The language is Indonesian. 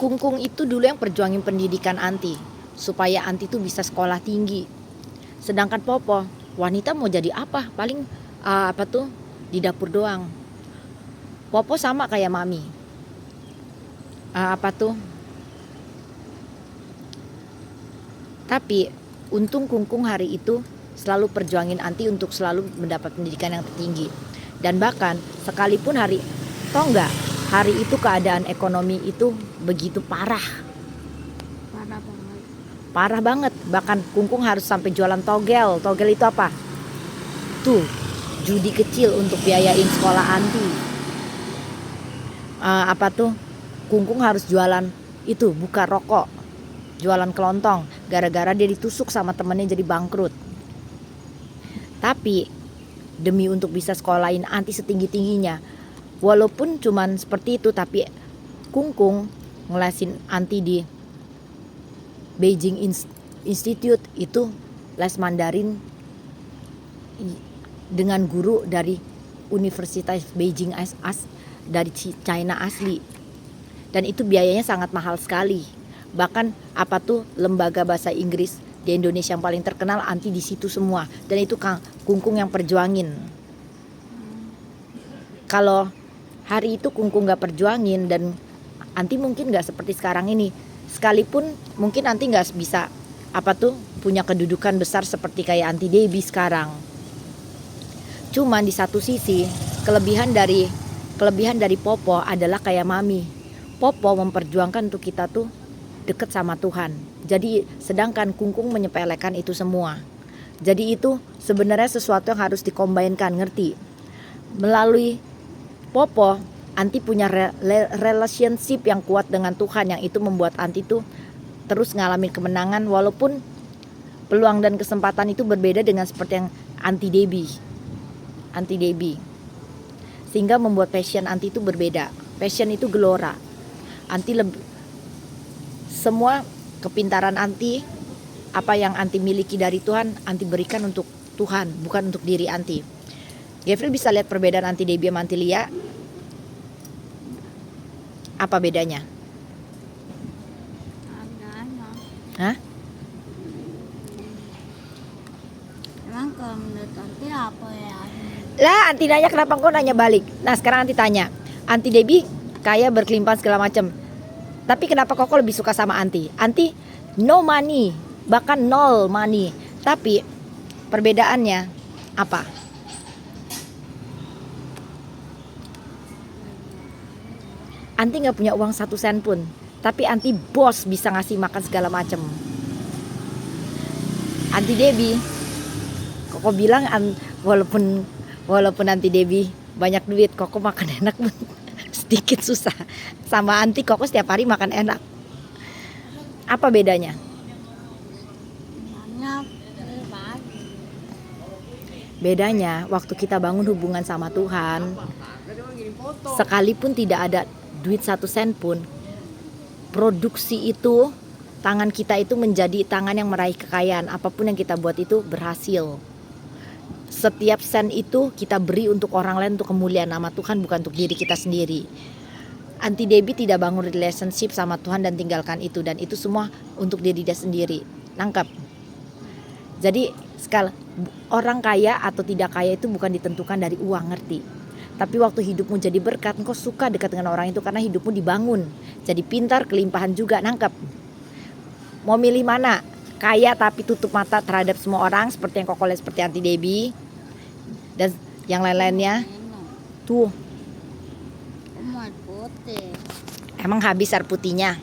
Kungkung itu dulu yang perjuangin pendidikan Anti supaya Anti tuh bisa sekolah tinggi. Sedangkan Popo, wanita mau jadi apa? Paling di dapur doang. Popo sama kayak Mami. Tapi untung Kungkung hari itu selalu perjuangin Anti untuk selalu mendapat pendidikan yang tertinggi. Dan bahkan sekalipun hari itu keadaan ekonomi itu begitu parah. Parah banget. Bahkan Kungkung harus sampai jualan togel. Togel itu apa? Tuh, judi kecil untuk biayain sekolah Anti. Kungkung harus jualan itu, buka rokok, jualan kelontong, gara-gara dia ditusuk sama temennya jadi bangkrut. Tapi demi untuk bisa sekolahin Anti setinggi-tingginya, walaupun cuman seperti itu, tapi Kungkung ngelesin Anti di Beijing Institute itu, les Mandarin dengan guru dari Universitas Beijing dari China asli. Dan itu biayanya sangat mahal sekali. Bahkan lembaga bahasa Inggris di Indonesia yang paling terkenal Anti di situ semua. Dan itu Kungkung yang perjuangin. Kalau hari itu Kungkung gak perjuangin dan Anti mungkin gak seperti sekarang ini. Sekalipun mungkin Anti gak bisa punya kedudukan besar seperti kayak Anti Debbie sekarang. Cuman di satu sisi kelebihan dari Popo adalah kayak Mami. Popo memperjuangkan untuk kita tuh deket sama Tuhan. Jadi sedangkan Kungkung menyepelekan itu semua. Jadi itu sebenarnya sesuatu yang harus dikombinkan, ngerti? Melalui Popo, Anti punya relationship yang kuat dengan Tuhan, yang itu membuat Anti tuh terus ngalamin kemenangan walaupun peluang dan kesempatan itu berbeda dengan seperti yang Anti Debbie. Sehingga membuat passion Anti itu berbeda. Passion itu gelora. Semua kepintaran Anti, apa yang Anti miliki dari Tuhan, Anti berikan untuk Tuhan, bukan untuk diri Anti. Gavril bisa lihat perbedaan Anti Debbie sama Anti Lia. Apa bedanya? Hah? Emang kalau menurut Anti apa ya? Lah, Anti nanya kenapa kau nanya balik? Nah, sekarang Anti tanya. Anti Debbie kaya berkelimpahan segala macam. Tapi kenapa kok lebih suka sama Anti? Anti no money, bahkan nol money. Tapi perbedaannya apa? Anti nggak punya uang 1 sen pun, tapi Anti bos, bisa ngasih makan segala macam. Anti Debbie, kok bilang walaupun Anti Debbie banyak duit, kok makan enak pun sedikit susah. Sama Anti, kok setiap hari makan enak. Apa bedanya? Bedanya waktu kita bangun hubungan sama Tuhan, sekalipun tidak ada duit 1 sen pun, produksi itu, tangan kita itu menjadi tangan yang meraih kekayaan. Apapun yang kita buat itu berhasil. Setiap sen itu kita beri untuk orang lain, untuk kemuliaan nama Tuhan, bukan untuk diri kita sendiri. Anti Debbie tidak bangun relationship sama Tuhan dan tinggalkan itu, dan itu semua untuk diri dia sendiri. Nangkep? Jadi orang kaya atau tidak kaya itu bukan ditentukan dari uang, ngerti? Tapi waktu hidupmu jadi berkat, engkau suka dekat dengan orang itu karena hidupmu dibangun. Jadi pintar, kelimpahan juga, nangkep? Mau milih mana? Kaya tapi tutup mata terhadap semua orang seperti yang kau lihat seperti Anti Debbie dan yang lain-lainnya. Tuh. Putih. Emang habis air putihnya?